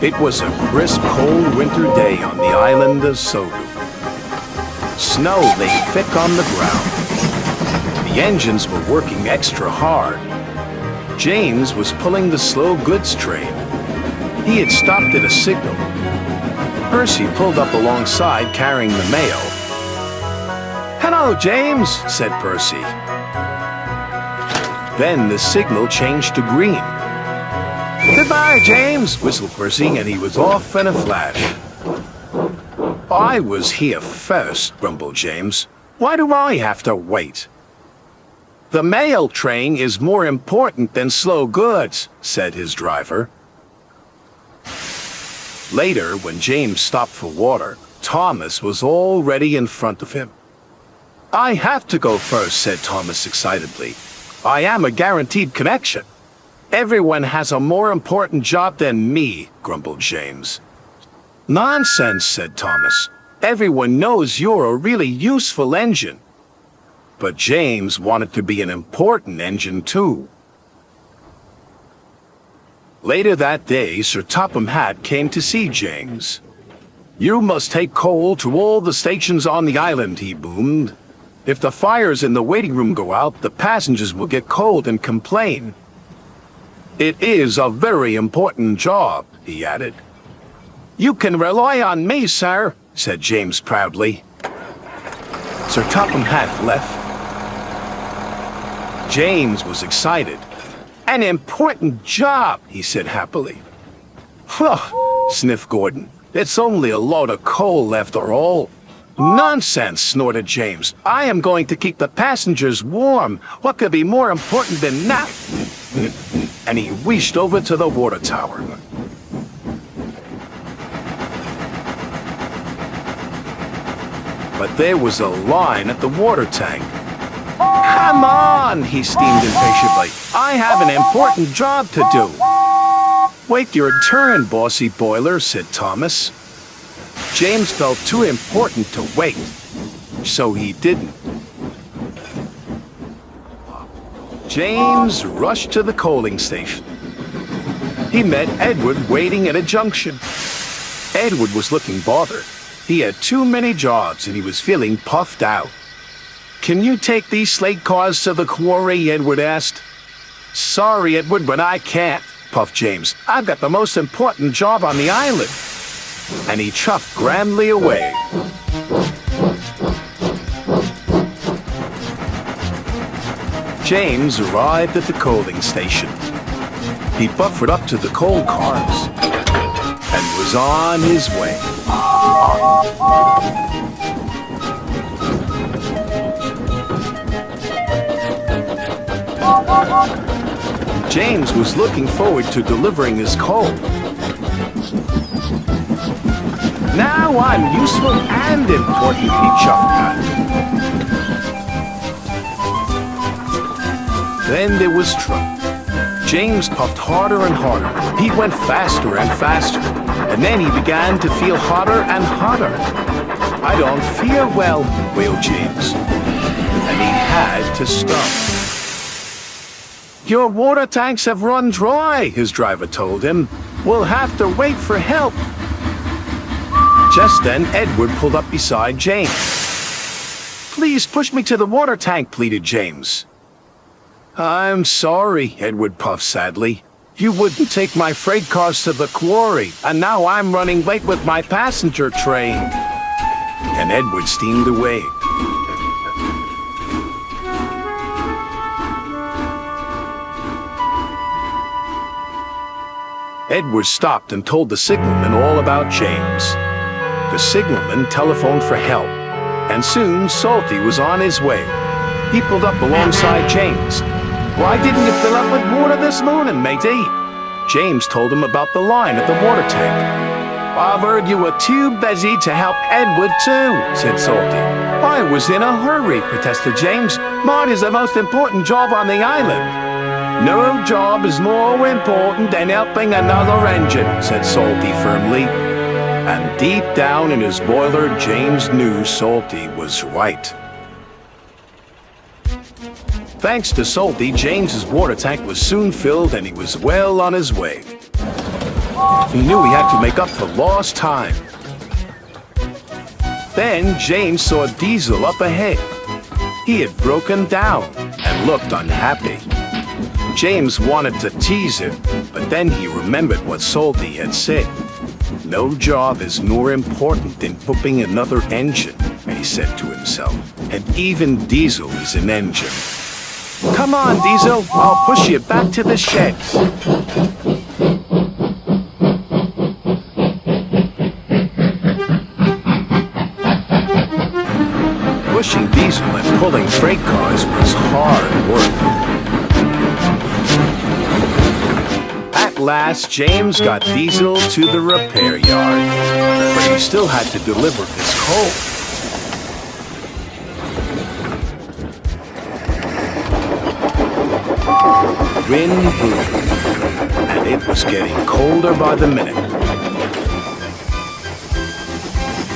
It was a crisp, cold winter day on the island of Sodu. Snow lay thick on the ground. The engines were working extra hard. James was pulling the slow goods train. He had stopped at a signal. Percy pulled up alongside carrying the mail. "Hello, James," said Percy. Then the signal changed to green. "Goodbye, James," whistled Percy, and he was off in a flash. "I was here first," grumbled James. "Why do I have to wait?" "The mail train is more important than slow goods," said his driver. Later, when James stopped for water, Thomas was already in front of him. "I have to go first," said Thomas excitedly. "I am a guaranteed connection." "Everyone has a more important job than me," grumbled James. "Nonsense," said Thomas. "Everyone knows you're a really useful engine." But James wanted to be an important engine too. Later that day, Sir Topham Hatt came to see James. "You must take coal to all the stations on the island," he boomed. "If the fires in the waiting room go out, the passengers will get cold and complain." "It is a very important job," he added. "You can rely on me, sir," said James proudly. Sir Topham Hatt left. James was excited. "An important job," he said happily. "Huh," sniffed Gordon. "It's only a load of coal after all." "Nonsense," snorted James. "I am going to keep the passengers warm. What could be more important than that?" And he reached over to the water tower. But there was a line at the water tank. "Come on," he steamed impatiently. "I have an important job to do." "Wait your turn, bossy boiler," said Thomas. James felt too important to wait, so he didn't. James rushed to the coaling station. He met Edward waiting at a junction. Edward was looking bothered. He had too many jobs and he was feeling puffed out. "Can you take these slate cars to the quarry?" Edward asked. "Sorry, Edward, but I can't," puffed James. "I've got the most important job on the island." And he chuffed grandly away. James arrived at the coaling station. He buffered up to the coal cars and was on his way. James was looking forward to delivering his coal. "Now I'm useful and important," he chuffed at. Then there was trouble. James puffed harder and harder. He went faster and faster, and then he began to feel hotter and hotter. "I don't feel well," wailed James, and he had to stop. "Your water tanks have run dry," his driver told him. "We'll have to wait for help." Just then, Edward pulled up beside James. "Please push me to the water tank," pleaded James. "I'm sorry," Edward puffed sadly. "You wouldn't take my freight cars to the quarry, and now I'm running late with my passenger train." And Edward steamed away. Edward stopped and told the signalman all about James. The signalman telephoned for help, and soon Salty was on his way. He pulled up alongside James. "Why didn't you fill up with water this morning, matey?" James told him about the line at the water tank. "I've heard you were too busy to help Edward too," said Salty. "I was in a hurry," protested James. "Mine is the most important job on the island." "No job is more important than helping another engine," said Salty firmly. And deep down in his boiler, James knew Salty was right. Thanks to Salty, James's water tank was soon filled and he was well on his way. He knew he had to make up for lost time. Then James saw Diesel up ahead. He had broken down and looked unhappy. James wanted to tease him, but then he remembered what Salty had said. No job is more important than pumping another engine, he said to himself. And even Diesel is an engine. Come on, Diesel, I'll push you back to the shed. Pushing Diesel and pulling freight cars was hard work. At last, James got Diesel to the repair yard, but he still had to deliver his coal. Wind blew, and it was getting colder by the minute.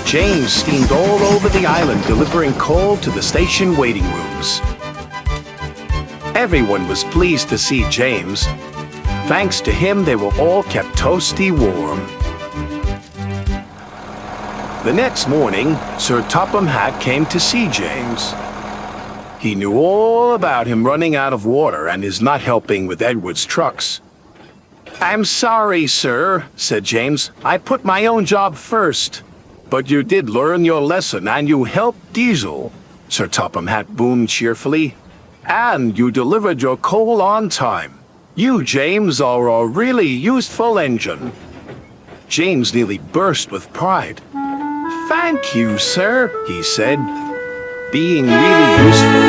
James steamed all over the island delivering coal to the station waiting rooms. Everyone was pleased to see James. Thanks to him, they were all kept toasty warm. The next morning, Sir Topham Hatt came to see James. He knew all about him running out of water and his not helping with Edward's trucks. "I'm sorry, sir," said James. "I put my own job first." "But you did learn your lesson and you helped Diesel," Sir Topham Hatt boomed cheerfully. "And you delivered your coal on time. You, James, are a really useful engine." James nearly burst with pride. "Thank you, sir," he said. Being really useful